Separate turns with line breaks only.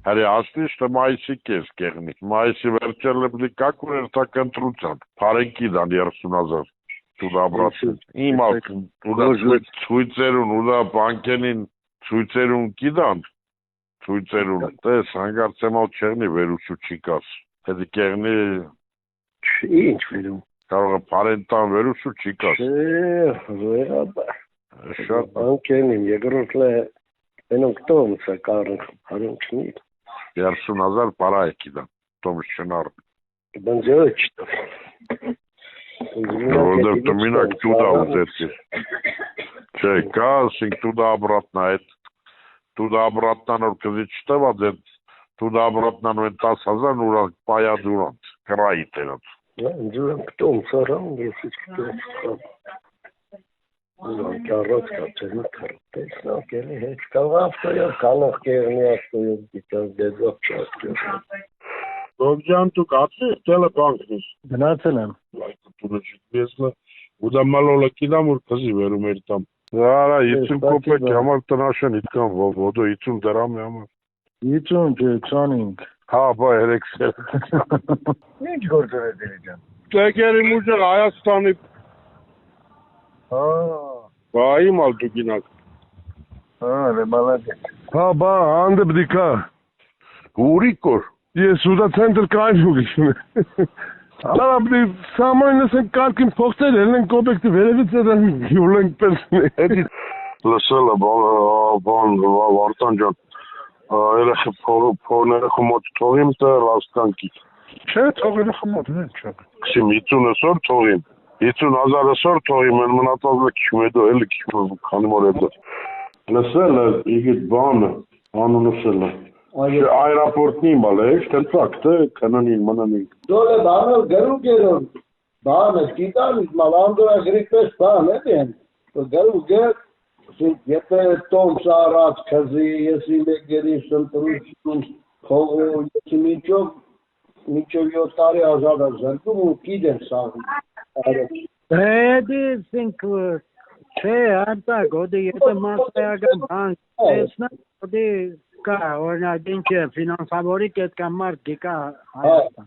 Հարի ասնի, что մայիսի կես կեղնի։ Մայիսի վերջելը բլի կակ ուր երթակ ընտրության։ Փարենքի դան 30,000 տուդա բրացել։ Իմ ալքն, տուդա ցույցերուն, ուդա բանկենին ցույցերուն կիդան։ Ցույցերուն, տես, հանգարցեմալ չեղնի վերուսու չիկաս։ Հետի կեղնի…
Ինչ վերում։
Կարող է պարենտան վերուսու չիկաս։
Վերաբար։ Շատ բանկենին, երկրորդ լե, ենոնք տոմս է կարնք, հարունքնի։
30,000 պարա է կիդան, տոմս չնար։
Բնձե չտով։
Որդև ты минак туда вот эти. Че, касинг туда-обратно, это туда-обратно, но когда читала, туда-обратно, но это 10,000, ну, пая дурант, краит этот.
Дурант, кто сарам, если кто. Ну, карот, капчерный карот. Ну, кели, хеч, калавтоя, калах, керни, автоя, дитя, дедов, часто.
Добжан, tu կացես տելեբանկնես։
Գնացել եմ։
Լայքը չգեսլը, ու դա մալոլը կիդամ որ կզի վերում էր տամ։ Արա 50 կոպեկ համար տնաշեն իտքան ոտո 50 դրամ է համար։
50 չէ 25։
Հա, բա 300։
Ինչ գործեր է դերի ջան։
Տեգերի մուժը Հայաստանի։
Հա։
Բա իմալ դու գինակ։
Հա, մալադես։
Հա, բա, անդը բդիկա։
Ուրիկոր։
Ես ուդա ցենտր կայնուգիշն։ Արա բդի սամանես են կարգին փոխել են կոպեկտի վերևից են յուլենք պերսնի։
Էդի լսելը բան Վարդան ջան։ Երեխա փորները խմոտ թողիմ թե ռաստանքի։
Չէ, թողերը խմոտ են, չէ։
50 սոր թողիմ։ 50,000 սոր թողիմ են մնացածը քիչմեդո էլի քիչմեդո քանի մոր է։ Լսելը իգիտ բանը անունսելը։ Aeroportni maleš, ten fakt, kananin mananin.
Dole bana garugeron. Bana skitan malando agripes bana den. Garuger yepe tom sarat kazi yesile gerişim turuşum kovo niço yotari azada zandu kiden sağ.
Edi sinkvur. Anta godi yete masaya bank. Esna godi Ka, orna dinche finansavorit et kamar dika hayata.